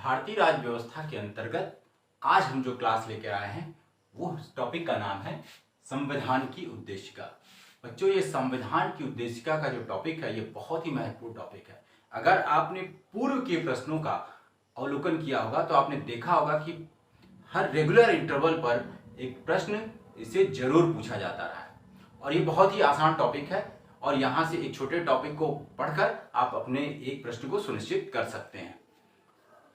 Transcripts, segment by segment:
भारतीय राज्य व्यवस्था के अंतर्गत आज हम जो क्लास लेकर आए हैं वो टॉपिक का नाम है संविधान की उद्देशिका। बच्चों, ये संविधान की उद्देशिका का जो टॉपिक है ये बहुत ही महत्वपूर्ण टॉपिक है। अगर आपने पूर्व के प्रश्नों का अवलोकन किया होगा तो आपने देखा होगा कि हर रेगुलर इंटरवल पर एक प्रश्न इसे जरूर पूछा जाता रहा है और ये बहुत ही आसान टॉपिक है और यहाँ से एक छोटे टॉपिक को पढ़कर आप अपने एक प्रश्न को सुनिश्चित कर सकते हैं।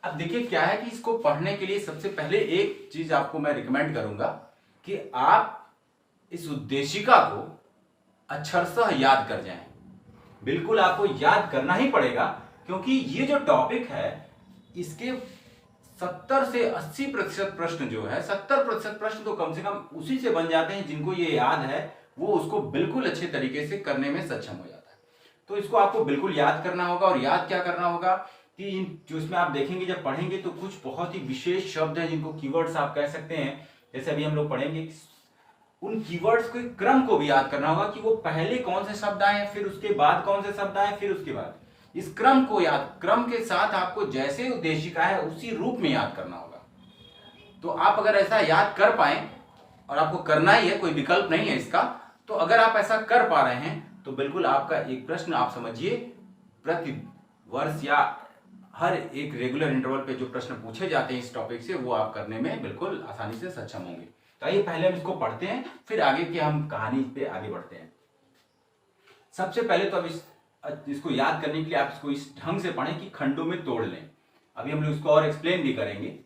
अब देखिए क्या है कि इसको पढ़ने के लिए सबसे पहले एक चीज आपको मैं रिकमेंड करूंगा कि आप इस उद्देशिका को अक्षरशः याद कर जाएं। बिल्कुल आपको याद करना ही पड़ेगा क्योंकि ये जो टॉपिक है इसके 70 से 80% प्रश्न जो है 70% प्रश्न तो कम से कम उसी से बन जाते हैं जिनको ये याद है वो उसको बिल्कुल अच्छे तरीके से करने में सक्षम हो जाता है। तो इसको आपको बिल्कुल याद करना होगा और याद क्या करना होगा कि इन जो इसमें आप देखेंगे जब पढ़ेंगे तो कुछ बहुत ही विशेष शब्द हैं जिनको कीवर्ड्स आप कह सकते हैं। जैसे अभी हम लोग पढ़ेंगे उन कीवर्ड्स के क्रम को भी याद करना होगा कि वो पहले कौन से शब्द आए फिर उसके बाद कौन से शब्द आए फिर उसके बाद इस क्रम को याद क्रम के साथ आपको जैसे उद्देशिका है उसी रूप में याद करना होगा। तो आप अगर ऐसा याद कर पाए और आपको करना ही है, कोई विकल्प नहीं है इसका, तो अगर आप ऐसा कर पा रहे हैं तो बिल्कुल आपका एक प्रश्न आप समझिए प्रति वर्ष या हर एक रेगुलर इंटरवल पे जो प्रश्न पूछे जाते हैं इस टॉपिक से वो आप करने में बिल्कुल आसानी से सक्षम होंगे। तो आइए पहले हम इसको पढ़ते हैं फिर आगे की हम कहानी पे आगे बढ़ते हैं। सबसे पहले तो अब इसको याद करने के लिए आप इसको इस ढंग से पढ़ें कि खंडों में तोड़ लें। अभी हम लोग इसको और एक्सप्लेन भी करेंगे।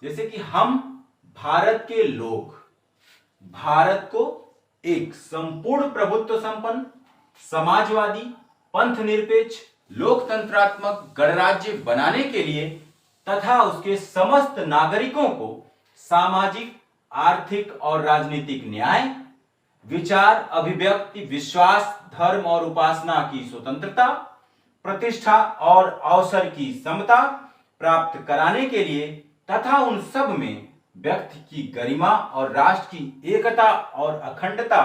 जैसे कि हम भारत के लोग भारत को एक संपूर्ण प्रभुत्व संपन्न समाजवादी पंथ निरपेक्ष लोकतंत्रात्मक गणराज्य बनाने के लिए तथा उसके समस्त नागरिकों को सामाजिक आर्थिक और राजनीतिक न्याय विचार अभिव्यक्ति विश्वास धर्म और उपासना की स्वतंत्रता प्रतिष्ठा और अवसर की समता प्राप्त कराने के लिए तथा उन सब में व्यक्ति की गरिमा और राष्ट्र की एकता और अखंडता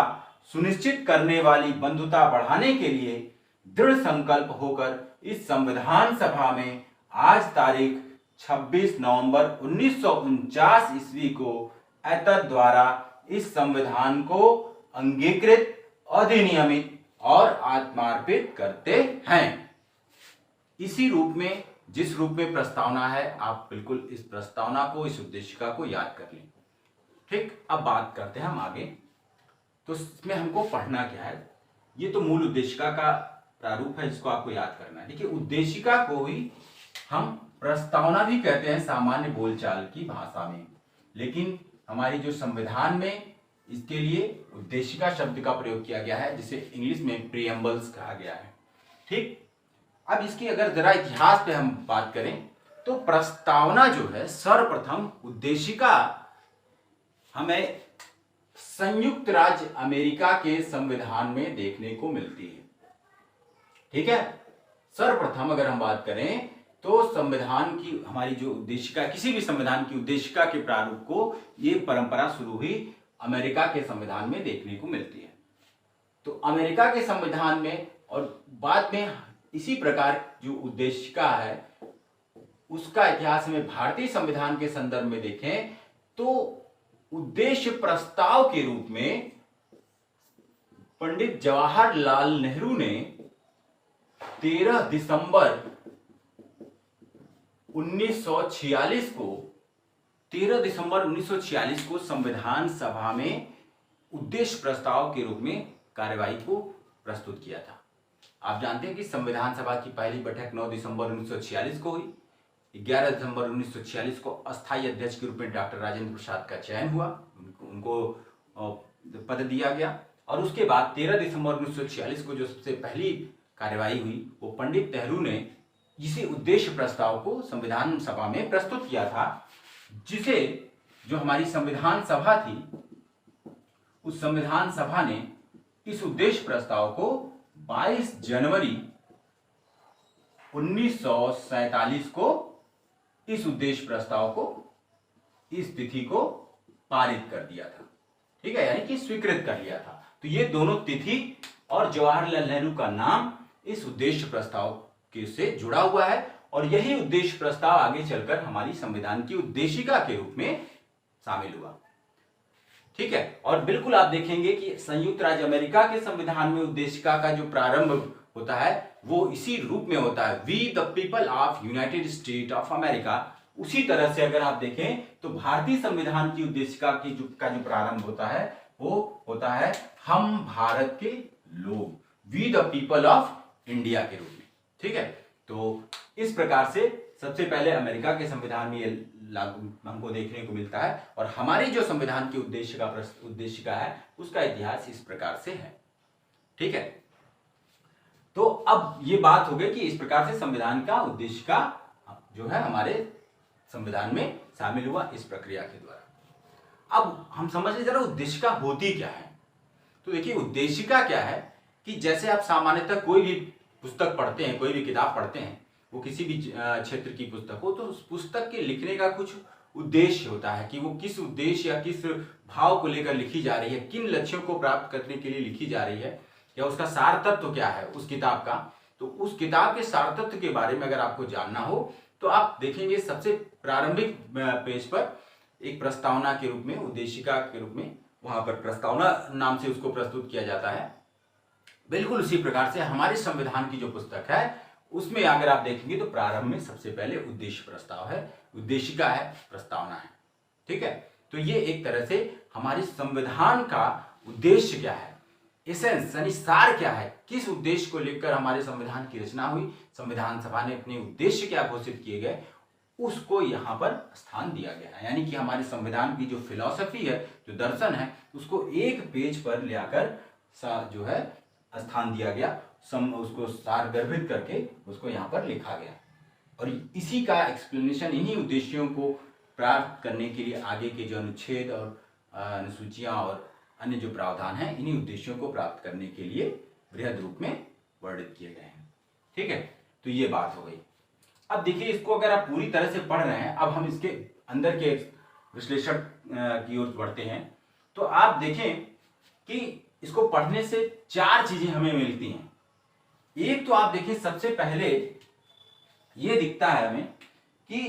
सुनिश्चित करने वाली बंधुता बढ़ाने के लिए दृढ़ संकल्प होकर इस संविधान सभा में आज तारीख 26 नवंबर 1949 ईस्वी को एतद द्वारा इस संविधान को अंगीकृत अधिनियमित और आत्मार्पित करते हैं। इसी रूप में जिस रूप में प्रस्तावना है आप बिल्कुल इस प्रस्तावना को इस उद्देशिका को याद कर लें। ठीक, अब बात करते हैं हम आगे। तो इसमें हमको पढ़ना क्या है, ये तो मूल उद्देशिका का प्रारूप है जिसको आपको याद करना है। देखिए उद्देशिका को ही हम प्रस्तावना भी कहते हैं सामान्य बोलचाल की भाषा में, लेकिन हमारी जो संविधान में इसके लिए उद्देशिका शब्द का प्रयोग किया गया है जिसे इंग्लिश में प्रीएम्बल्स कहा गया है। ठीक, अब इसकी अगर जरा इतिहास पे हम बात करें तो प्रस्तावना जो है सर्वप्रथम उद्देशिका हमें संयुक्त राज्य अमेरिका के संविधान में देखने को मिलती है। ठीक है, सर्वप्रथम अगर हम बात करें तो संविधान की हमारी जो उद्देशिका किसी भी संविधान की उद्देशिका के प्रारूप को ये परंपरा शुरू हुई अमेरिका के संविधान में देखने को मिलती है। तो अमेरिका के संविधान में और बाद में इसी प्रकार जो उद्देशिका है उसका इतिहास में भारतीय संविधान के संदर्भ में देखें तो उद्देश्य प्रस्ताव के रूप में पंडित जवाहरलाल नेहरू ने 13 दिसंबर 1946 को संविधान सभा में उद्देश्य प्रस्ताव के रूप में कार्यवाही को प्रस्तुत किया था। आप जानते हैं कि संविधान सभा की पहली बैठक 9 दिसंबर 1946 को हुई। 11 दिसंबर 1946 को अस्थायी अध्यक्ष के रूप में डॉक्टर राजेंद्र प्रसाद का चयन हुआ, उनको पद दिया गया और उसके बाद 13 दिसंबर 1946 को जो सबसे पहली कार्यवाही हुई वो पंडित नेहरू ने इसी उद्देश्य प्रस्ताव को संविधान सभा में प्रस्तुत किया था, जिसे जो हमारी संविधान सभा थी उस संविधान सभा ने इस उद्देश्य प्रस्ताव को 22 जनवरी 1947 को इस उद्देश्य प्रस्ताव को इस तिथि को पारित कर दिया था। ठीक है, यानी कि स्वीकृत कर लिया था। तो ये दोनों तिथि और जवाहरलाल नेहरू का नाम इस उद्देश्य प्रस्ताव के से जुड़ा हुआ है और यही उद्देश्य प्रस्ताव आगे चलकर हमारी संविधान की उद्देशिका के रूप में शामिल हुआ। ठीक है, और बिल्कुल आप देखेंगे कि संयुक्त राज्य अमेरिका के संविधान में उद्देशिका का जो प्रारंभ होता है वो इसी रूप में होता है, we the people of United State of America. उसी तरह से अगर आप देखें तो भारतीय संविधान की उद्देशिका की जो प्रारंभ होता है वो होता है हम भारत के लोग, we the people of India के रूप में। ठीक है, तो इस प्रकार से सबसे पहले अमेरिका के संविधान में ये लागू हमको देखने को मिलता है, और हमारी जो संविधान की उद्देशिका है उसका इतिहास इस प्रकार से है। ठीक है, तो अब ये बात हो गई कि इस प्रकार से संविधान का उद्देशिका जो है हमारे संविधान में शामिल हुआ इस प्रक्रिया के द्वारा। अब हम समझ लें जरा उद्देशिका होती क्या है। तो देखिए उद्देशिका क्या है कि जैसे आप सामान्यतः कोई भी पुस्तक पढ़ते हैं, कोई भी किताब पढ़ते हैं, वो किसी भी क्षेत्र की पुस्तक हो, तो उस पुस्तक के लिखने का कुछ उद्देश्य होता है कि वो किस उद्देश्य या किस भाव को लेकर लिखी जा रही है, किन लक्ष्यों को प्राप्त करने के लिए लिखी जा रही है, या उसका सार तत्व क्या है उस किताब का। तो उस किताब के सार तत्व के बारे में अगर आपको जानना हो तो आप देखेंगे सबसे प्रारंभिक पेज पर एक प्रस्तावना के रूप में, उद्देशिका के रूप में वहां पर प्रस्तावना नाम से उसको प्रस्तुत किया जाता है। बिल्कुल उसी प्रकार से हमारे संविधान की जो पुस्तक है उसमें अगर आप देखेंगे तो प्रारंभ में सबसे पहले उद्देश्य प्रस्ताव है, उद्देशिका है, प्रस्तावना है। ठीक है, तो ये एक तरह से हमारे संविधान का उद्देश्य क्या है, एसेंस यानी सार क्या है, किस उद्देश्य को लेकर हमारे संविधान की रचना हुई, संविधान सभा ने अपने उद्देश्य क्या घोषित किए गए, उसको यहाँ पर स्थान दिया गया है। यानी कि हमारे संविधान की जो फिलॉसफी है, जो दर्शन है, उसको एक पेज पर ले आकर जो है स्थान दिया गया, उसको सारगर्भित करके उसको यहाँ पर लिखा गया, और इसी का एक्सप्लेनेशन, इन्हीं उद्देश्यों को प्राप्त करने के लिए आगे के जो अनुच्छेद और अनुसूचियां और अन्य जो प्रावधान हैं, इन्हीं उद्देश्यों को प्राप्त करने के लिए बृहद रूप में वर्णित किए गए हैं। ठीक है, तो ये बात हो गई। अब देखिए इसको अगर आप पूरी तरह से पढ़ रहे हैं, अब हम इसके अंदर के विश्लेषण की ओर बढ़ते हैं, तो आप देखें कि इसको पढ़ने से चार चीजें हमें मिलती हैं। एक तो आप देखिए सबसे पहले ये दिखता है हमें कि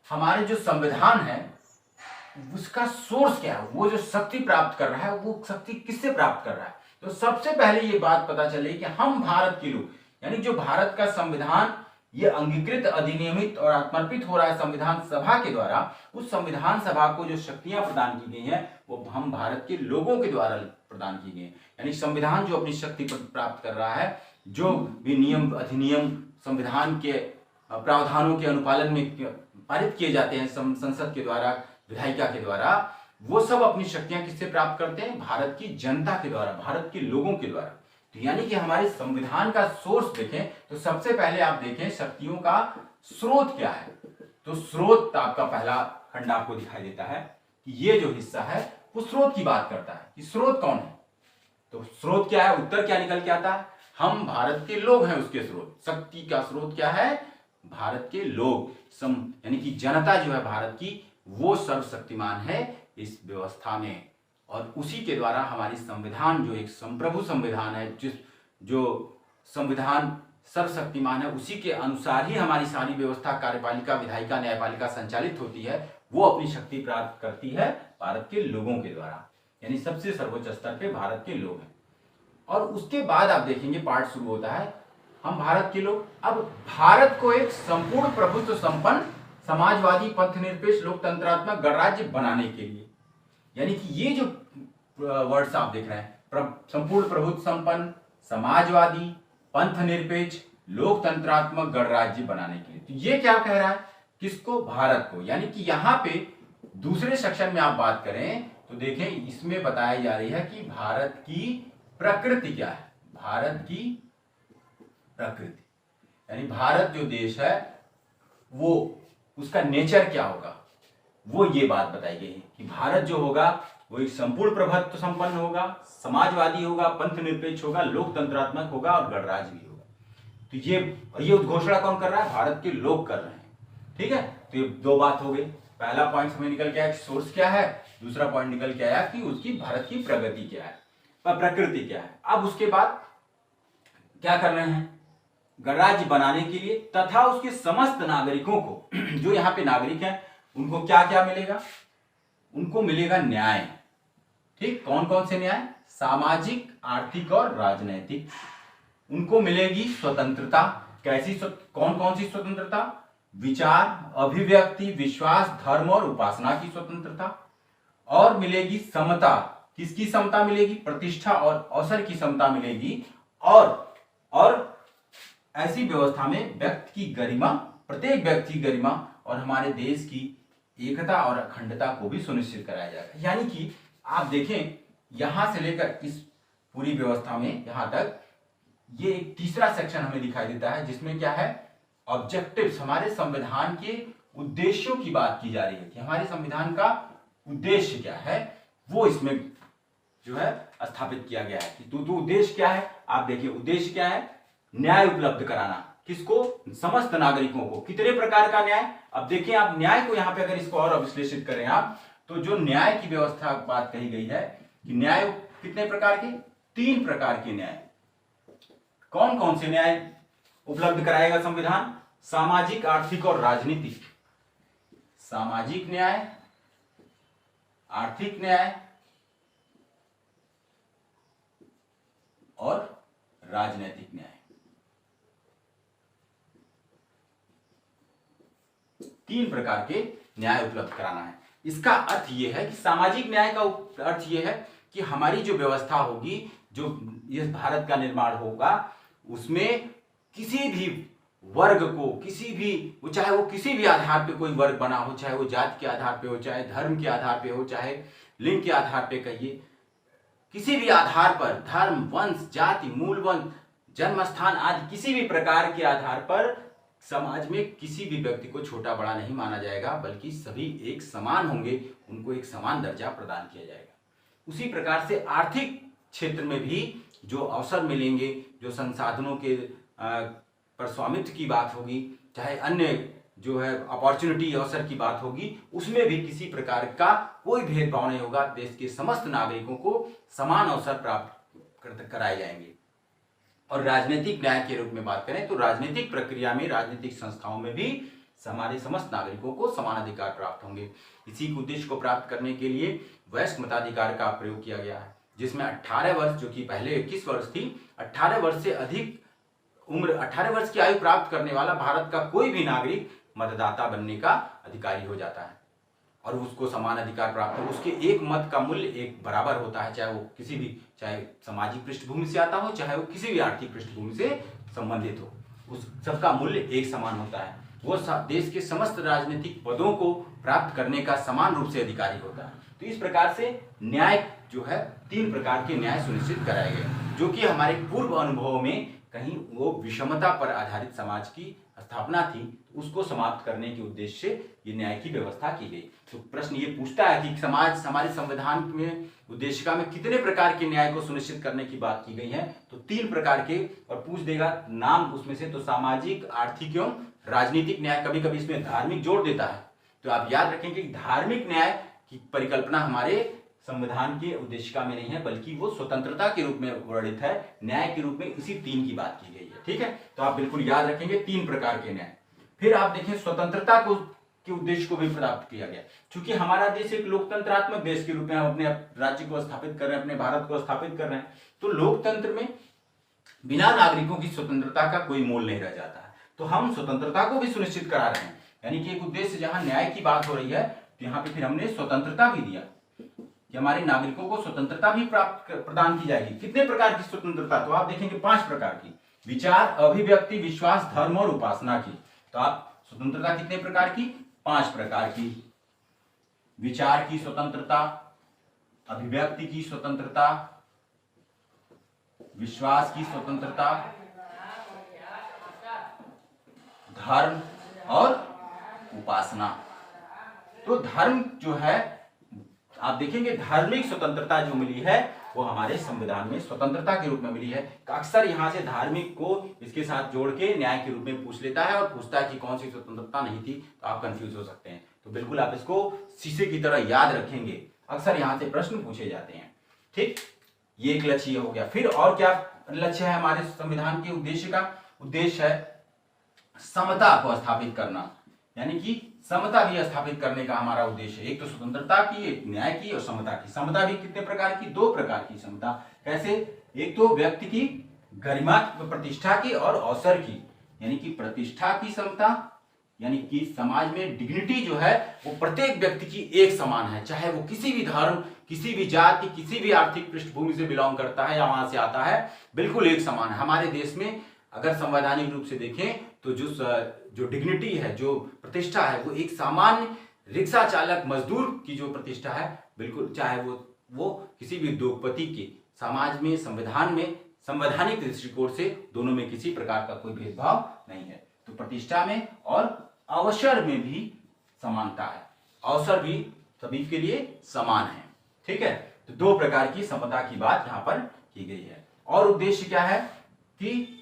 हमारे जो संविधान है उसका सोर्स क्या है, वो जो शक्ति प्राप्त कर रहा है वो शक्ति किससे प्राप्त कर रहा है। तो सबसे पहले ये बात पता चले कि हम भारत के लोग, यानी जो भारत का संविधान ये अंगीकृत, अधिनियमित और समर्पित हो रहा है संविधान सभा के द्वारा, उस संविधान सभा को जो शक्तियां प्रदान की गई हैं वो हम भारत के लोगों के द्वारा प्रदान की गई हैं। यानी संविधान जो अपनी शक्ति प्राप्त कर रहा है, जो भी नियम, अधिनियम संविधान के प्रावधानों के अनुपालन में पारित किए जाते हैं संसद के द्वारा, विधायिका के द्वारा, वो सब अपनी शक्तियां किससे प्राप्त करते हैं, भारत की जनता के द्वारा, भारत के लोगों के द्वारा। तो यानी कि हमारे संविधान का सोर्स देखें तो सबसे पहले आप देखें शक्तियों का स्रोत क्या है। तो स्रोत आपका पहला खंड आपको दिखाई देता है कि ये जो हिस्सा है वो स्रोत की बात करता है कि स्रोत कौन है। तो स्रोत क्या है, उत्तर क्या निकल के आता है, हम भारत के लोग हैं उसके स्रोत। शक्ति का स्रोत क्या है, भारत के लोग, यानी कि जनता जो है भारत की, वो सर्वशक्तिमान है इस व्यवस्था में, और उसी के द्वारा हमारी संविधान जो एक संप्रभु संविधान है, जो संविधान सर्वशक्तिमान है, उसी के अनुसार ही हमारी सारी व्यवस्था, कार्यपालिका, विधायिका, न्यायपालिका संचालित होती है। वो अपनी शक्ति प्राप्त करती है भारत के लोगों के द्वारा, यानी सबसे सर्वोच्च स्तर पे भारत के लोग हैं। और उसके बाद आप देखेंगे पार्ट शुरू होता है हम भारत के लोग। अब भारत को एक संपूर्ण प्रभुत्व संपन्न, समाजवादी, पंथनिरपेक्ष, लोकतंत्रात्मक गणराज्य बनाने के लिए, यानी कि ये जो वर्ड्स आप देख रहे हैं, संपूर्ण प्रभुत्व संपन्न, समाजवादी, पंथनिरपेक्ष, लोकतंत्रात्मक गणराज्य बनाने के लिए, तो ये क्या कह रहा है, किसको, भारत को। यानी कि यहाँ पे दूसरे सेक्शन में आप बात करें तो देखें इसमें बताई जा रही है कि भारत की प्रकृति क्या है, भारत की प्रकृति, यानी भारत जो देश है वो उसका नेचर क्या होगा, वो ये बात बताई गई है कि भारत जो होगा वो एक संपूर्ण प्रभुत्व संपन्न होगा, समाजवादी होगा, पंथनिरपेक्ष होगा, लोकतंत्रात्मक होगा और गणराज्य भी होगा। तो ये उद्घोषणा कौन कर रहा है, भारत के लोग कर रहे हैं। ठीक है, तो ये दो बात हो गई। पहला पॉइंट हमें निकल के आया सोर्स क्या है, दूसरा पॉइंट निकल के आया कि उसकी भारत की प्रगति क्या है, प्रकृति क्या है। अब उसके बाद क्या कर रहे हैं, गणराज्य बनाने के लिए तथा उसके समस्त नागरिकों को जो यहाँ पे नागरिक हैं उनको क्या क्या मिलेगा, उनको मिलेगा न्याय। ठीक, कौन कौन से न्याय, सामाजिक, आर्थिक और राजनैतिक। उनको मिलेगी स्वतंत्रता, कैसी कौन कौन सी स्वतंत्रता, विचार, अभिव्यक्ति, विश्वास, धर्म और उपासना की स्वतंत्रता। और मिलेगी समता, किसकी समता मिलेगी, प्रतिष्ठा और अवसर की समता मिलेगी। और ऐसी व्यवस्था में व्यक्ति की गरिमा, प्रत्येक व्यक्ति की गरिमा और हमारे देश की एकता और अखंडता को भी सुनिश्चित कराया जाएगा। यानी कि आप देखें यहां से लेकर इस पूरी व्यवस्था में यहां तक ये एक तीसरा सेक्शन हमें दिखाई देता है जिसमें क्या है, ऑब्जेक्टिव्स, हमारे संविधान के उद्देश्यों की बात की जा रही है कि हमारे संविधान का उद्देश्य क्या है, वो इसमें जो है स्थापित किया गया है कि तो उद्देश्य क्या है। आप देखिए उद्देश्य क्या है, न्याय उपलब्ध कराना, किसको, समस्त नागरिकों को। कितने प्रकार का न्याय, अब देखिए आप न्याय को यहां पे अगर इसको और विश्लेषित करें आप, तो जो न्याय की व्यवस्था बात कही गई है कि न्याय कितने प्रकार के, 3 प्रकार के न्याय। कौन कौन से न्याय उपलब्ध कराएगा संविधान, सामाजिक, आर्थिक और राजनीतिक। सामाजिक न्याय, आर्थिक न्याय और राजनैतिक न्याय। 3 प्रकार के न्याय उपलब्ध कराना है। इसका अर्थ यह है कि सामाजिक न्याय का अर्थ यह है कि हमारी जो व्यवस्था होगी, जो इस भारत का निर्माण होगा, उसमें किसी भी वर्ग को, किसी भी, चाहे वो किसी भी आधार पे कोई वर्ग बना हो, चाहे वो जाति के आधार पे हो, चाहे धर्म के आधार पे हो, चाहे लिंग के आधार पे कहिए, किसी भी आधार पर, धर्म, वंश, जाति, मूल वंश, जन्म स्थान आदि किसी भी प्रकार के आधार पर समाज में किसी भी व्यक्ति को छोटा बड़ा नहीं माना जाएगा, बल्कि सभी एक समान होंगे, उनको एक समान दर्जा प्रदान किया जाएगा। उसी प्रकार से आर्थिक क्षेत्र में भी जो अवसर मिलेंगे, जो संसाधनों के पर स्वामित्व की बात होगी, चाहे अन्य जो है अपॉर्चुनिटी, अवसर की बात होगी, उसमें भी किसी प्रकार का कोई भेदभाव नहीं होगा। देश के समस्त नागरिकों को समान अवसर प्राप्त कराए जाएंगे। और राजनीतिक न्याय के रूप में बात करें तो राजनीतिक प्रक्रिया में, राजनीतिक संस्थाओं में भी हमारे समस्त नागरिकों को समान अधिकार प्राप्त होंगे। इसी उद्देश्य को प्राप्त करने के लिए वयस्क मताधिकार का प्रयोग किया गया है, जिसमें 18 वर्ष, जो कि पहले 21 वर्ष थी, 18 वर्ष से अधिक उम्र, 18 वर्ष की आयु प्राप्त करने वाला भारत का कोई भी नागरिक मतदाता बनने का अधिकारी हो जाता है और उसको समान अधिकार प्राप्त हो। उसके एक मत का मूल्य एक बराबर होता है, चाहे वो किसी भी, चाहे सामाजिक पृष्ठभूमि से आता हो, चाहे वो किसी भी आर्थिक पृष्ठभूमि से संबंधित हो, उस सबका मूल्य एक समान होता है। वो देश के समस्त राजनीतिक पदों को प्राप्त करने का समान रूप से अधिकारी होता है। तो इस प्रकार से न्याय जो है, 3 प्रकार के न्याय सुनिश्चित कराए गए, जो कि हमारे पूर्व अनुभवों में कहीं वो विषमता पर आधारित समाज की स्थापना थी, उसको समाप्त करने के उद्देश्य से ये न्याय की व्यवस्था की गई। तो प्रश्न ये पूछता है कि समाज, हमारे संविधान में उद्देशिका में कितने प्रकार के न्याय को सुनिश्चित करने की बात की गई है, तो 3 प्रकार के, और पूछ देगा नाम उसमें से, तो सामाजिक, आर्थिक एवं राजनीतिक न्याय। कभी कभी इसमें धार्मिक जोड़ देता है, तो आप याद रखेंगे कि धार्मिक न्याय की परिकल्पना हमारे संविधान के उद्देशिका में नहीं है, बल्कि वो स्वतंत्रता के रूप में वर्णित है, न्याय के रूप में इसी 3 की बात की गई है। ठीक है, तो आप बिल्कुल याद रखेंगे 3 प्रकार के न्याय। फिर आप देखें स्वतंत्रता को के उद्देश्य को भी प्राप्त किया गया, क्योंकि हमारा देश एक लोकतंत्रात्मक देश के रूप में हम अपने राज्य को स्थापित कर रहे हैं, अपने भारत को स्थापित कर रहे हैं। तो लोकतंत्र में बिना नागरिकों की स्वतंत्रता का कोई मोल नहीं रह जाता है, तो हम स्वतंत्रता को भी सुनिश्चित करा रहे हैं। यानी कि एक उद्देश्य, जहां न्याय की बात हो रही है, तो यहाँ पे फिर हमने स्वतंत्रता भी दिया कि हमारे नागरिकों को स्वतंत्रता भी प्राप्त प्रदान की जाएगी। कितने प्रकार की स्वतंत्रता, तो आप देखेंगे 5 प्रकार की, विचार, अभिव्यक्ति, विश्वास, धर्म और उपासना की। तो आप स्वतंत्रता कितने प्रकार की, 5 प्रकार की। विचार की स्वतंत्रता, अभिव्यक्ति की स्वतंत्रता, विश्वास की स्वतंत्रता, धर्म और उपासना। तो धर्म जो है, आप देखेंगे धार्मिक स्वतंत्रता जो मिली है वो हमारे संविधान में स्वतंत्रता के रूप में मिली है। अक्सर यहां से धार्मिक को इसके साथ जोड़ के न्याय के रूप में पूछ लेता है और पूछता है कि कौन सी स्वतंत्रता नहीं थी, तो आप कंफ्यूज हो सकते हैं। तो बिल्कुल आप इसको शीशे की तरह याद रखेंगे, अक्सर यहां से प्रश्न पूछे जाते हैं। ठीक, ये एक लक्ष्य हो गया। फिर और क्या लक्ष्य है हमारे संविधान के उद्देश्य का, उद्देश्य है समता को स्थापित करना, यानी कि समता भी स्थापित करने का हमारा उद्देश्य है। एक तो स्वतंत्रता की, एक न्याय की और समता की। समता भी कितने प्रकार की? 2 प्रकार की समता। कैसे? एक तो व्यक्ति की गरिमा, प्रतिष्ठा की और अवसर की, यानी कि प्रतिष्ठा की समता, यानी कि समाज में डिग्निटी जो है वो प्रत्येक व्यक्ति की एक समान है, चाहे वो किसी भी धर्म, किसी भी जाति, किसी भी आर्थिक पृष्ठभूमि से बिलोंग करता है या वहां से आता है, बिल्कुल एक समान है। हमारे देश में अगर संवैधानिक रूप से देखें तो जो डिग्निटी है, जो प्रतिष्ठा है, वो एक सामान्य रिक्शा चालक मजदूर की जो प्रतिष्ठा है, बिल्कुल चाहे वो किसी भी उद्योगपति की, समाज में, संविधान में, संवैधानिक दृष्टिकोण से दोनों में किसी प्रकार का कोई भेदभाव नहीं है। तो प्रतिष्ठा में और अवसर में भी समानता है, अवसर भी सभी के लिए समान है। ठीक है, तो 2 प्रकार की समता की बात यहाँ पर की गई है। और उद्देश्य क्या है कि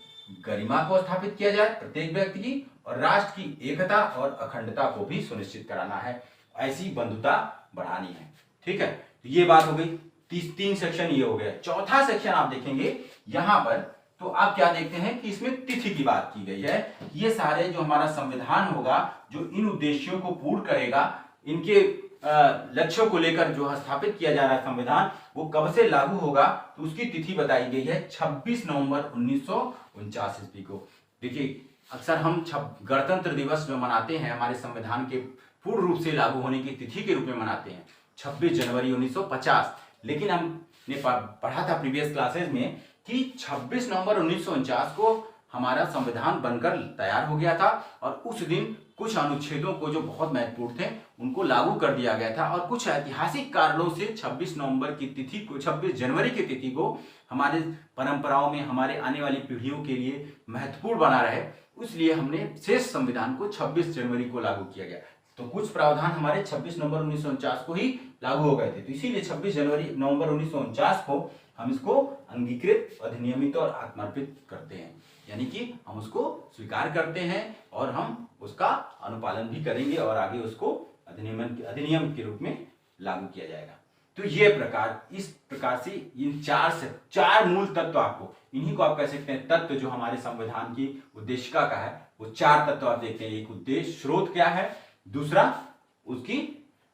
गरिमा को स्थापित किया जाए प्रत्येक व्यक्ति की, और राष्ट्र की एकता और अखंडता को भी सुनिश्चित कराना है, ऐसी बंधुता बढ़ानी है। ठीक है, तो ये बात हो गई। 3 सेक्शन ये हो गया। चौथा सेक्शन आप देखेंगे यहाँ पर, तो आप क्या देखते हैं कि इसमें तिथि की बात की गई है। ये सारे जो हमारा संविधान होगा, जो इन उद्देश्यों को पूर्ण करेगा, इनके लक्ष्यों को लेकर जो स्थापित किया जा रहा है संविधान, वो कब से लागू होगा, तो उसकी तिथि बताई गई है 26 नवंबर 1949 ईस्वी को। देखिए, अक्सर हम गणतंत्र दिवस जो मनाते हैं, हमारे संविधान के पूर्ण रूप से लागू होने की तिथि के रूप में मनाते हैं 26 जनवरी 1950, लेकिन हमने पढ़ा था प्रीवियस क्लासेस में कि 26 नवंबर 1949 को हमारा संविधान बनकर तैयार हो गया था, और उस दिन कुछ अनुच्छेदों को जो बहुत महत्वपूर्ण थे उनको लागू कर दिया गया था, और कुछ ऐतिहासिक कारणों से 26 नवंबर की तिथि को, 26 जनवरी की तिथि को हमारे परंपराओं में, हमारे आने वाली पीढ़ियों के लिए महत्वपूर्ण बना रहे, इसलिए हमने शेष संविधान को 26 जनवरी को लागू किया गया। तो कुछ प्रावधान हमारे 26 नवंबर 1949 को ही लागू हो गए थे, तो इसीलिए 26 नवंबर 1949 को हम इसको अंगीकृत, अधिनियमित और आत्मार्पित करते हैं, यानी कि हम उसको स्वीकार करते हैं और हम उसका अनुपालन भी करेंगे और आगे उसको अधिनियम के रूप में लागू किया जाएगा। तो ये इस प्रकार से इन 4 मूल तत्व, आपको इन्हीं को आप कह सकते हैं तत्व, जो हमारे संविधान की उद्देशिका का है, वो 4 तत्व आप देखते हैं। एक उद्देश्य स्रोत क्या है, दूसरा उसकी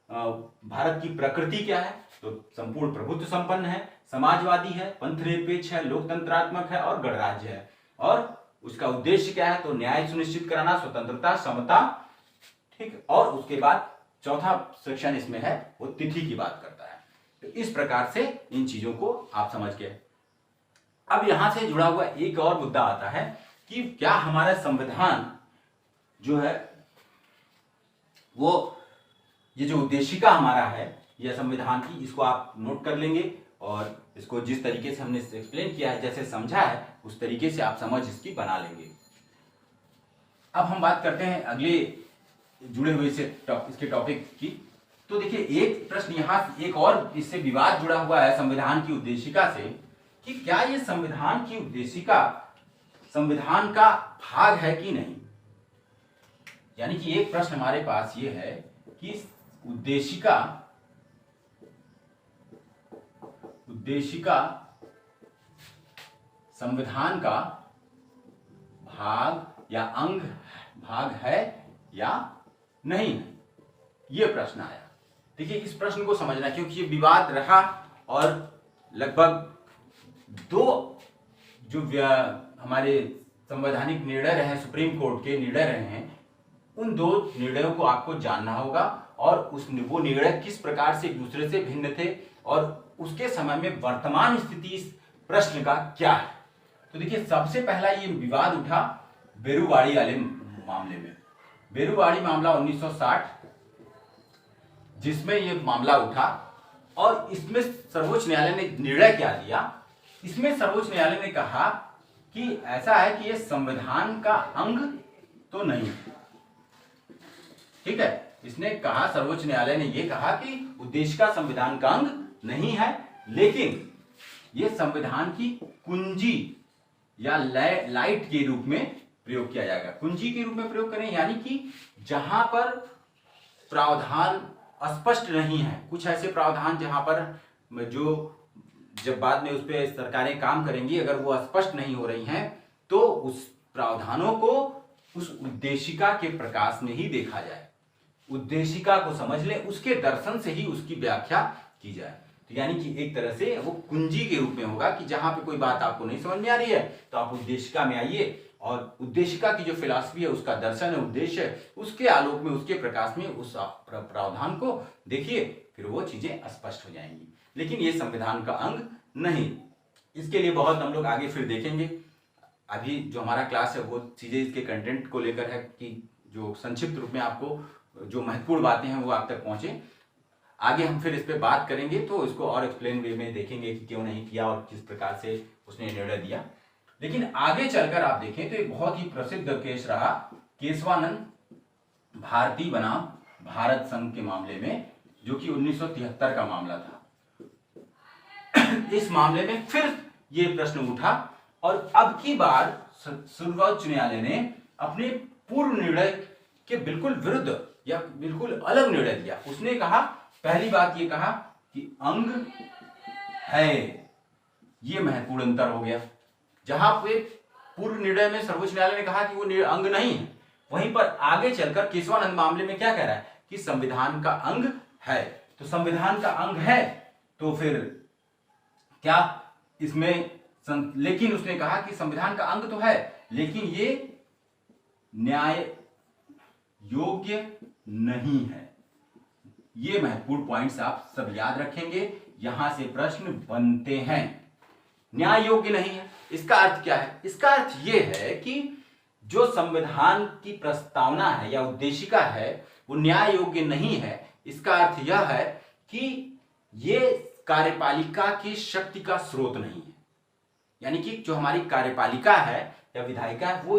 भारत की प्रकृति क्या है, तो संपूर्ण प्रभुत्व संपन्न है, समाजवादी है, पंथनिरपेक्ष है, लोकतंत्रात्मक है और गणराज्य है। और उसका उद्देश्य क्या है, तो न्याय सुनिश्चित कराना, स्वतंत्रता, समता। ठीक, और उसके बाद चौथा सेक्शन इसमें है, वो तिथि की बात करता है। तो इस प्रकार से इन चीजों को आप समझ गए। अब यहां से जुड़ा हुआ एक और मुद्दा आता है कि क्या हमारा संविधान जो है, वो ये जो उद्देशिका हमारा है यह संविधान की, इसको आप नोट कर लेंगे, और इसको जिस तरीके से हमने एक्सप्लेन किया है, जैसे समझा है, उस तरीके से आप समझ इसकी बना लेंगे। अब हम बात करते हैं अगले जुड़े हुए इसके टॉपिक की। तो देखिए, एक प्रश्न यहाँ एक और इससे विवाद जुड़ा हुआ है संविधान की उद्देशिका से, कि क्या ये संविधान की उद्देशिका संविधान का भाग है कि नहीं। यानी कि एक प्रश्न हमारे पास ये है कि उद्देशिका संविधान का भाग या भाग है या नहीं है, ये प्रश्न आया। देखिए, इस प्रश्न को समझना, क्योंकि ये विवाद रहा, और लगभग 2 जो हमारे संवैधानिक निर्णय रहे, सुप्रीम कोर्ट के निर्णय रहे हैं, उन 2 निर्णयों को आपको जानना होगा, और वो निर्णय किस प्रकार से एक दूसरे से भिन्न थे, और उसके समय में वर्तमान स्थिति इस प्रश्न का क्या है। तो देखिए, सबसे पहला ये विवाद उठा बेरुवाड़ी वाले मामले में। बेरुवाड़ी मामला 1960, जिसमें ये मामला उठा, और इसमें सर्वोच्च न्यायालय ने निर्णय क्या दिया। इसमें सर्वोच्च न्यायालय ने कहा कि ऐसा है कि ये संविधान का अंग तो नहीं है। ठीक है, इसने कहा, सर्वोच्च न्यायालय ने ये कहा कि उद्देशिका संविधान का अंग नहीं है, लेकिन ये संविधान की कुंजी या लाइट के रूप में प्रयोग किया जाएगा। कुंजी के रूप में प्रयोग करें, यानी कि जहां पर प्रावधान अस्पष्ट नहीं है, कुछ ऐसे प्रावधान जहां पर जब बाद में उस पर सरकारें काम करेंगी, अगर वो स्पष्ट नहीं हो रही हैं, तो प्रावधानों को उस उद्देशिका के प्रकाश में ही देखा जाए, उद्देशिका को समझ ले, उसके दर्शन से ही उसकी व्याख्या की जाए। तो यानी कि एक तरह से वो कुंजी के रूप में होगा कि जहां पे कोई बात आपको नहीं समझ में आ रही है तो आप उद्देशिका में आइए और उद्देशिका की जो फिलॉसफी है, उसका दर्शन है, उद्देश्य है, उसके आलोक में, उसके प्रकाश में उस प्रावधान को देखिए, फिर वो चीजें स्पष्ट हो जाएंगी। लेकिन ये संविधान का अंग नहीं। इसके लिए बहुत हम लोग आगे फिर देखेंगे। अभी जो हमारा क्लास है वो चीजें इसके कंटेंट को लेकर है कि जो संक्षिप्त रूप में आपको जो महत्वपूर्ण बातें हैं वो आप तक पहुंचे। आगे हम फिर इस पे बात करेंगे तो इसको और एक्सप्लेन वे में देखेंगे कि क्यों नहीं किया और किस प्रकार से उसने निर्णय दिया। लेकिन आगे चलकर आप देखें तो एक बहुत ही प्रसिद्ध केस रहा केशवानंद भारती बनाम भारत संघ के मामले में, जो कि 1973 का मामला था। इस मामले में फिर ये प्रश्न उठा और अब की बार सर्वोच्च न्यायालय ने अपने पूर्व निर्णय के बिल्कुल विरुद्ध या बिल्कुल अलग निर्णय दिया। उसने कहा, पहली बात ये कहा कि अंग है, ये महत्वपूर्ण अंतर हो गया। जहां पे पूर्व निर्णय में सर्वोच्च न्यायालय ने कहा कि वो अंग नहीं है, वहीं पर आगे चलकर केशवानंद मामले में क्या कह रहा है कि संविधान का अंग है। तो संविधान का अंग है तो फिर क्या इसमें लेकिन उसने कहा कि संविधान का अंग तो है लेकिन ये न्याय योग्य नहीं है। ये महत्वपूर्ण पॉइंट्स आप सब याद रखेंगे, यहां से प्रश्न बनते हैं। न्याय योग्य नहीं है, इसका अर्थ क्या है? इसका अर्थ यह है कि जो संविधान की प्रस्तावना है या उद्देशिका है वो न्याय योग्य नहीं है। इसका अर्थ यह है कि ये कार्यपालिका की शक्ति का स्रोत नहीं है। यानी कि जो हमारी कार्यपालिका है या विधायिका है वो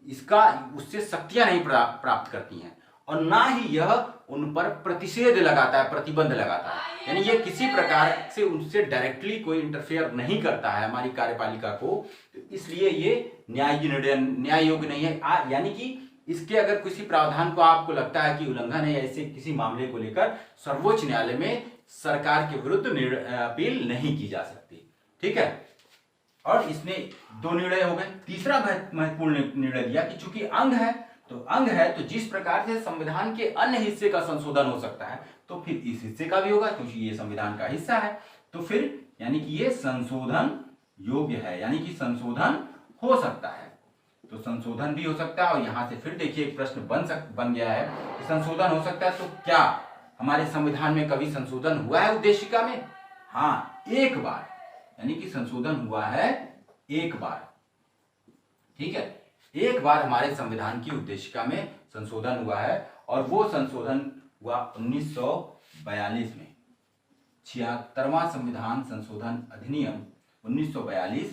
इसका उससे शक्तियां नहीं प्राप्त करती हैं और ना ही यह उन पर प्रतिषेध लगाता है, प्रतिबंध लगाता है। यानी ये किसी प्रकार से उनसे डायरेक्टली कोई इंटरफेयर नहीं करता है हमारी कार्यपालिका को, तो इसलिए ये न्याय योग्य नहीं है। यानी कि इसके अगर किसी प्रावधान को आपको लगता है कि उल्लंघन है, ऐसे किसी मामले को लेकर सर्वोच्च न्यायालय में सरकार के विरुद्ध अपील नहीं की जा सकती। ठीक है, और इसने दो निर्णय हो गए। तीसरा महत्वपूर्ण निर्णय दिया कि चूंकि अंग है तो जिस प्रकार से संविधान के अन्य हिस्से का संशोधन हो सकता है तो फिर इस हिस्से का भी होगा, क्योंकि ये संविधान का हिस्सा है। तो फिर यानी कि ये संशोधन योग्य है, यानी कि संशोधन हो सकता है। तो संशोधन भी हो सकता है और यहां से फिर देखिए एक प्रश्न बन गया है कि संशोधन हो सकता है तो क्या हमारे संविधान में कभी संशोधन हुआ है उद्देशिका में? हाँ, एक बार, यानी कि संशोधन हुआ है एक बार। ठीक है, एक बार हमारे संविधान की उद्देशिका में संशोधन हुआ है और वो संशोधन हुआ 1942 में। 76वां संविधान संशोधन अधिनियम 1942,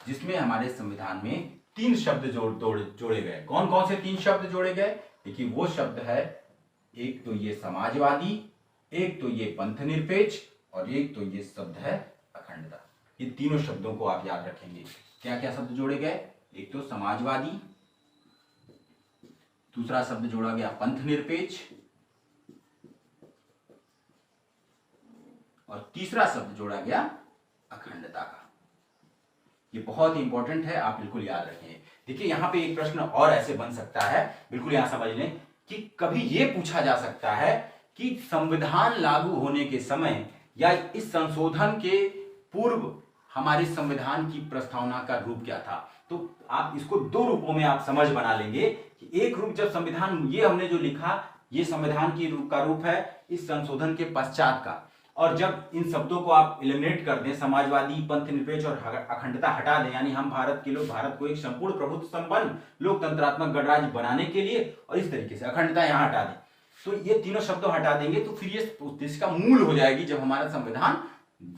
जिसमें हमारे संविधान में 3 शब्द जोड़े गए। कौन कौन से 3 शब्द जोड़े गए? देखिए वो शब्द है, एक तो ये समाजवादी, एक तो ये पंथनिरपेक्ष और एक तो ये शब्द है अखंडता। ये तीनों शब्दों को आप याद रखेंगे। क्या क्या शब्द जोड़े गए? एक तो समाजवादी, दूसरा शब्द जोड़ा गया पंथनिरपेक्ष और तीसरा शब्द जोड़ा गया अखंडता का। ये बहुत ही इंपॉर्टेंट है, आप बिल्कुल याद रखें। देखिए यहां पे एक प्रश्न और ऐसे बन सकता है, बिल्कुल यहां समझ लें कि कभी ये पूछा जा सकता है कि संविधान लागू होने के समय या इस संशोधन के पूर्व हमारे संविधान की प्रस्तावना का रूप क्या था। तो आप इसको 2 रूपों में आप समझ बना लेंगे कि एक रूप जब संविधान ये हमने जो लिखा ये संविधान की रूप है इस संशोधन के पश्चात का, और जब इन शब्दों को आप एलिमिनेट कर दें, समाजवादी, पंथनिरपेक्ष और अखंडता हटा दें, यानी हम भारत के लोग भारत को एक संपूर्ण प्रभुत्व संपन्न लोकतंत्रात्मक गणराज्य बनाने के लिए, और इस तरीके से अखंडता यहां हटा दें, तो ये तीनों शब्दों हटा देंगे तो फिर ये उद्देश्य का मूल हो जाएगी जब हमारा संविधान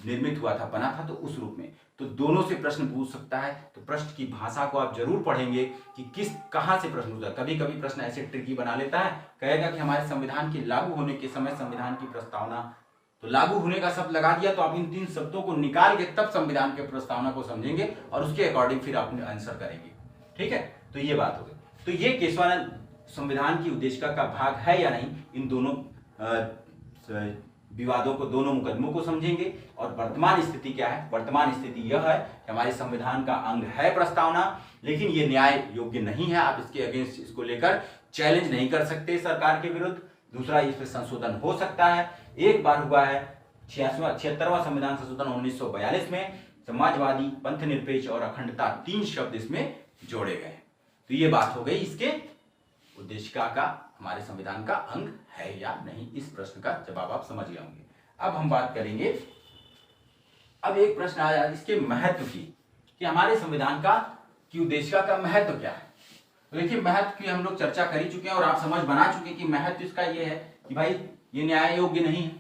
निर्मित हुआ था, बना था, तो उस रूप में। तो दोनों से प्रश्न पूछ सकता है। तो प्रश्न की भाषा को आप जरूर पढ़ेंगे कि कहां से प्रश्न पूछा। कभी कभी प्रश्न ऐसे ट्रिकी बना लेता है, कहेगा कि हमारे संविधान के लागू होने के समय संविधान की प्रस्तावना, तो लागू होने का शब्द लगा दिया तो आप इन 3 शब्दों को निकाल के तब संविधान के प्रस्तावना को समझेंगे और उसके अकॉर्डिंग फिर आप आंसर करेंगे। ठीक है, तो ये बात हो गई। तो ये केशवानंद संविधान की उद्देशिका का भाग है या नहीं, इन दोनों विवादों को, दोनों मुकदमों को समझेंगे। और वर्तमान स्थिति क्या है? वर्तमान स्थिति यह है कि हमारे संविधान का अंग है प्रस्तावना, लेकिन ये न्याय योग्य नहीं है। आप इसके अगेंस्ट, इसको लेकर चैलेंज नहीं कर सकते सरकार के विरुद्ध। दूसरा, इस पर संशोधन हो सकता है। एक बार हुआ है 76वां संविधान संशोधन 1942 में। समाजवादी, पंथ निरपेक्ष और अखंडता 3 शब्द इसमें जोड़े गए। तो ये बात हो गई इसके उद्देशिका का, हमारे संविधान का अंग है या नहीं। इस प्रश्न का जवाब आप समझ गए होंगे। अब हम बात करेंगे, अब एक प्रश्न आया इसके महत्व की, कि हमारे संविधान का की उद्देशिका का महत्व क्या है। तो देखिए, महत्व की हम लोग चर्चा कर ही चुके हैं और आप समझ बना चुके हैं कि महत्व इसका ये है कि भाई ये न्याय योग्य नहीं है,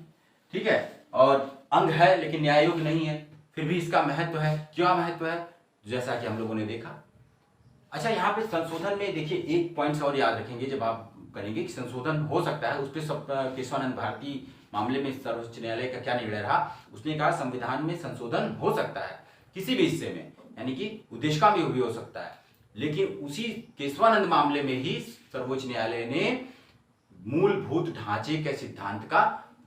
ठीक है, और अंग है लेकिन न्याय योग्य नहीं है, फिर भी इसका महत्व है। क्या महत्व है? जैसा कि हम लोगों ने देखा। अच्छा, यहाँ पे संशोधन में देखिए एक पॉइंट और याद रखेंगे जब आप करेंगे कि संशोधन हो सकता है। उस पर सब केशवानंद भारती मामले में सर्वोच्च न्यायालय का क्या निर्णय रहा, उसने कहा संविधान में संशोधन हो सकता है किसी भी हिस्से में, यानी कि उद्देशिका में भी हो सकता है। लेकिन उसी केशवानंद मामले में ही सर्वोच्च न्यायालय ने मूलभूत ढांचे के सिद्धांत का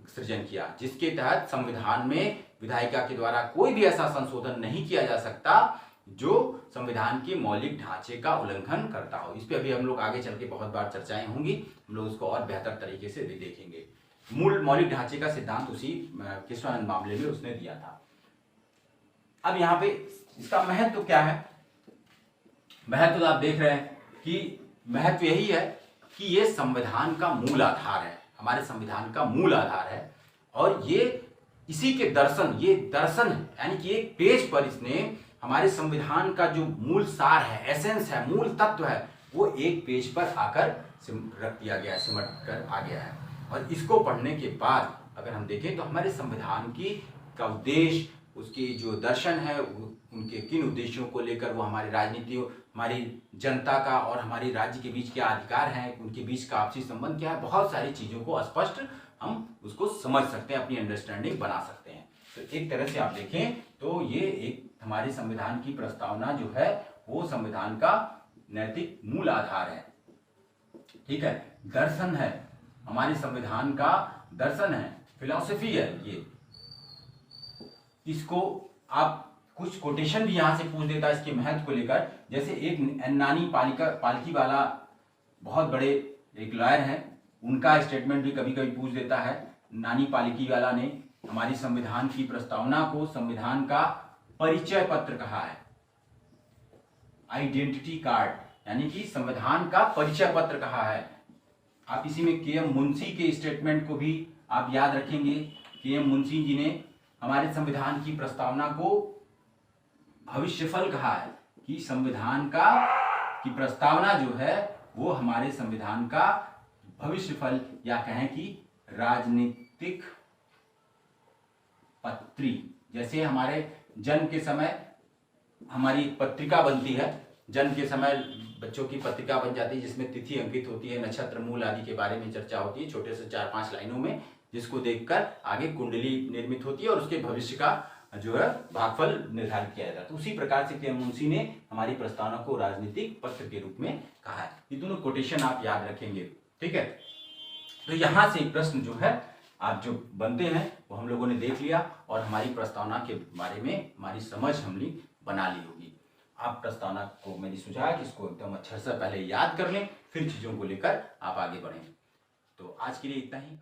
सृजन किया, जिसके तहत संविधान में विधायिका के द्वारा कोई भी ऐसा संशोधन नहीं किया जा सकता जो संविधान के मौलिक ढांचे का उल्लंघन करता हो। इस पे अभी हम लोग आगे चल के बहुत बार चर्चाएं होंगी, हम लोग उसको और बेहतर तरीके से भी देखेंगे। मूल मौलिक ढांचे का सिद्धांत उसी केशवानंद मामले में उसने दिया था। अब यहाँ पे इसका महत्व क्या है? महत्व आप देख रहे हैं कि महत्व यही है कि ये संविधान का मूल आधार है, हमारे संविधान का मूल आधार है। और ये इसी के दर्शन, ये दर्शन है, यानी कि एक पेज पर इसने हमारे संविधान का जो मूल सार है, एसेंस है, मूल तत्व है, वो एक पेज पर आकर रख दिया गया है, सिमट कर आ गया है। और इसको पढ़ने के बाद अगर हम देखें तो हमारे संविधान की का उद्देश्य, उसकी जो दर्शन है, उनके किन उद्देश्यों को लेकर वो हमारी राजनीति, हमारी जनता का और हमारी राज्य के बीच क्या अधिकार हैं, उनके बीच का आपसी संबंध क्या है, बहुत सारी चीज़ों को स्पष्ट हम उसको समझ सकते हैं, अपनी अंडरस्टैंडिंग बना सकते हैं। तो एक तरह से आप देखें तो ये एक हमारे संविधान की प्रस्तावना जो है वो संविधान का नैतिक मूल आधार है, ठीक है, दर्शन है, हमारे संविधान का दर्शन है, फिलॉसफी है ये। इसको आप कुछ कोटेशन भी यहाँ से पूछ देता है इसके महत्व को लेकर। जैसे एक नानी पालकी वाला बहुत बड़े एक लॉयर है, उनका स्टेटमेंट भी कभी कभी पूछ देता है। नानी पालकी वाला ने हमारी संविधान की प्रस्तावना को संविधान का परिचय पत्र कहा है, आइडेंटिटी कार्ड, यानी कि संविधान का परिचय पत्र कहा है। आप इसी में के.एम. मुंशी के स्टेटमेंट को भी आप याद रखेंगे। के.एम. मुंशी जी ने हमारे संविधान की प्रस्तावना को भविष्यफल कहा है, कि संविधान का की प्रस्तावना जो है वो हमारे संविधान का भविष्यफल, या कहें कि राजनीतिक पत्री। जैसे हमारे जन्म के समय हमारी पत्रिका बनती है, जन्म के समय बच्चों की पत्रिका बन जाती है जिसमें तिथि अंकित होती है, नक्षत्र मूल आदि के बारे में चर्चा होती है, छोटे से 4-5 लाइनों में, जिसको देखकर आगे कुंडली निर्मित होती है और उसके भविष्य का जो है भागफल निर्धारित किया जाता है। तो उसी प्रकार से के.एम. मुंशी ने हमारी प्रस्तावना को राजनीतिक पत्र के रूप में कहा है। ये दोनों कोटेशन आप याद रखेंगे, ठीक है। तो यहाँ से प्रश्न जो है आप जो बनते हैं वो हम लोगों ने देख लिया और हमारी प्रस्तावना के बारे में हमारी समझ हमने बना ली होगी। आप प्रस्तावना को मैंने सुझाया कि इसको एकदम अच्छे से पहले याद कर लें, फिर चीज़ों को लेकर आप आगे बढ़ें। तो आज के लिए इतना ही।